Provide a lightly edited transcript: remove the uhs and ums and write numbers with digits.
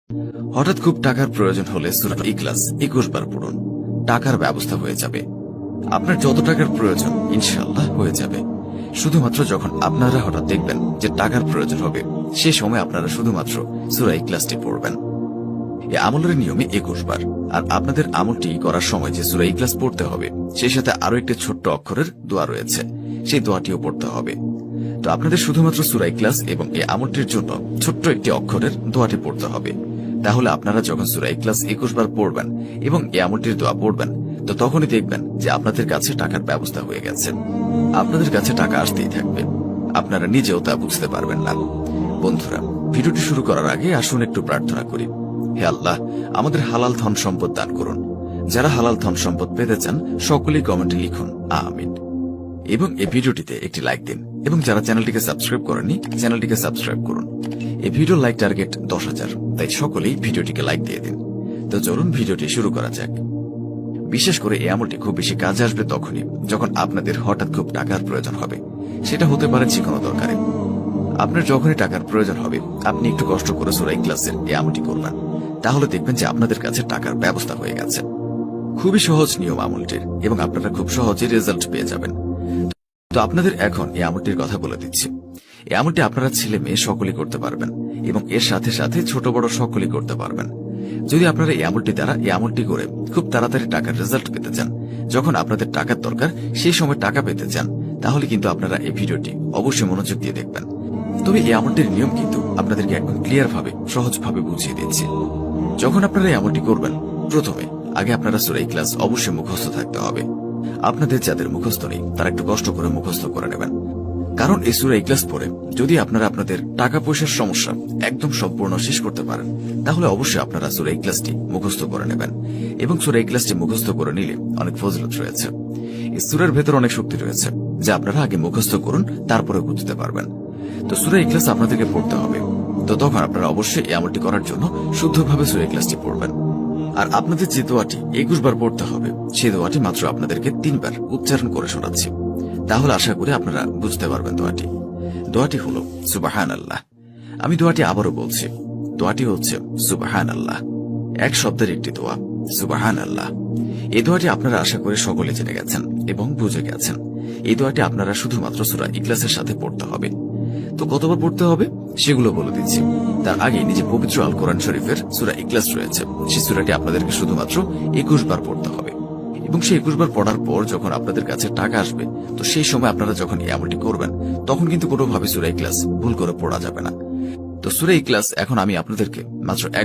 হঠাৎ খুব টাকার প্রয়োজন হলে সূরা ইখলাস 21 বার পড়ুন, টাকার ব্যবস্থা হয়ে যাবে। আপনার যত টাকার প্রয়োজন ইনশাআল্লাহ হয়ে যাবে। শুধুমাত্র যখন আপনারা হঠাৎ দেখবেন যে টাকার প্রয়োজন হবে, সে সময় আপনারা শুধুমাত্র সূরা ইখলাসটি পড়বেন। এই আমলের নিয়মে 21 বার। আর আপনাদের আমলটি করার সময় যে সূরা ইখলাস পড়তে হবে, সেই সাথে আরো একটি ছোট্ট অক্ষরের দোয়া রয়েছে, সেই দোয়াটিও পড়তে হবে। তো আপনাদের শুধুমাত্র সূরা ইখলাস এবং এই আমলটির জন্য ছোট্ট একটি অক্ষরের দোয়াটি পড়তে হবে। তাহলে আপনারা যখন সূরা ইখলাস 21 বার পড়বেন এবং এই আমলটির দোয়া পড়বেন, তো তখনই দেখবেন যে আপনাদের কাছে টাকার ব্যবস্থা হয়ে গেছে। আপনাদের কাছে টাকা আসতেই থাকবে, আপনারা নিজেও তা বুঝতে পারবেন না। বন্ধুরা, ভিডিওটি শুরু করার আগে আসুন একটু প্রার্থনা করি। হে আল্লাহ, আমাদের হালাল ধন সম্পদ দান করুন। যারা হালাল ধন সম্পদ পেতে চান সকলেই কমেন্টে লিখুন আমিন। এবং এই ভিডিওটিতে একটি লাইক দিন, এবং যারা চ্যানেলটিকে সাবস্ক্রাইব করেননি চ্যানেলটিকে সাবস্ক্রাইব করুন। এই ভিডিওর লাইক টার্গেট 10,000, তাই সকলেই ভিডিওটিকে লাইক দিয়ে দিন। তো চলুন ভিডিওটি শুরু করা যাক। বিশেষ করে এই আমলটি খুব বেশি কাজে আসবে তখনই যখন আপনাদের হঠাৎ খুব টাকার প্রয়োজন হবে। সেটা হতে পারে যে কোনো দরকারে। আপনার যখনই টাকার প্রয়োজন হবে, আপনি একটু কষ্ট করে সূরা ইখলাসের এই আমলটি করবেন, তাহলে দেখবেন যে আপনাদের কাছে টাকার ব্যবস্থা হয়ে গেছে। খুবই সহজ নিয়ম আমলটির, এবং আপনারা খুব সহজে রেজাল্ট পেয়ে যাবেন। তো আপনাদের এখন এই আমলটির কথা বলে দিচ্ছি। এই আমলটি আপনারা ছেলে মেয়ে সকলেই করতে পারবেন, এবং এর সাথে সাথে ছোট বড় সকলেই করতে পারবেন। যদি আপনারা এই আমলটি দ্বারা এই আমলটি করে খুব তাড়াতাড়ি টাকার রেজাল্ট পেতে চান, যখন আপনাদের টাকার দরকার সেই সময় টাকা পেতে চান, তাহলে কিন্তু আপনারা এই ভিডিওটি অবশ্যই মনোযোগ দিয়ে দেখবেন। তবে এই আমলটির নিয়ম কিন্তু আপনাদেরকে একদম ক্লিয়ার ভাবে সহজভাবে বুঝিয়ে দিচ্ছি। যখন আপনারা এই আমলটি করবেন, প্রথমে আগে আপনারা সূরা ইখলাস অবশ্যই মুখস্থ থাকতে হবে। আপনাদের যাদের মুখস্থ নেই তারা একটু কষ্ট করে মুখস্থ করে নেবেন, কারণ এই সূরা ইখলাস পড়ে যদি আপনারা আপনাদের টাকা পয়সার সমস্যা একদম সম্পূর্ণ শেষ করতে পারেন, তাহলে অবশ্যই আপনারা সূরা ইখলাসটি মুখস্থ করে নেবেন। এবং সূরা ইখলাসটি মুখস্থ করে নিলে অনেক ফজিলত রয়েছে। এই সূরার ভেতর অনেক শক্তি রয়েছে, যা আপনারা আগে মুখস্থ করুন, তারপরে বুঝতে পারবেন। তো সূরা ইখলাস আপনাদেরকে পড়তে হবে। তো তখন আপনারা অবশ্যই এই আমলটি করার জন্য শুদ্ধভাবে সূরা ইখলাসটি পড়বেন। আর আপনাদের যে দোয়াটি 21 বার পড়তে হবে, সেই দোয়াটি মাত্র আপনাদেরকে 3 বার উচ্চারণ করে শোনাচ্ছি। তাহলে আশা করি আপনারা বুঝতে পারবেন দোয়াটি হলো সুবহানাল্লাহ। আমি দোয়াটি আবারও বলছি, দোয়াটি হচ্ছে সুবহানাল্লাহ। এক শব্দের একটি দোয়া, সুবহানাল্লাহ। এই দোয়াটি আপনারা আশা করি সকলে জেনে গেছেন এবং বুঝে গেছেন। এই দোয়াটি আপনারা শুধুমাত্র সূরা ইখলাসের সাথে পড়তে হবে। তো কতবার পড়তে হবে সেগুলো বলে দিচ্ছি। তার আগে নিজে পবিত্র আল কোরআন শরীফের সূরা ইখলাস রয়েছে, সেই সূরাটি আপনাদেরকে শুধুমাত্র 21 বার পড়তে হবে। এবং সেই 21 বার পড়ার পর যখন আপনাদের কাছে টাকা আসবে, তো সেই সময় আপনারা যখন এই আমলটি করবেন, তখন কিন্তু কোনোভাবে সূরা ইখলাস ভুল করে পড়া যাবে না। তো সূরা ইখলাস এখন আমি আপনাদেরকে মাত্র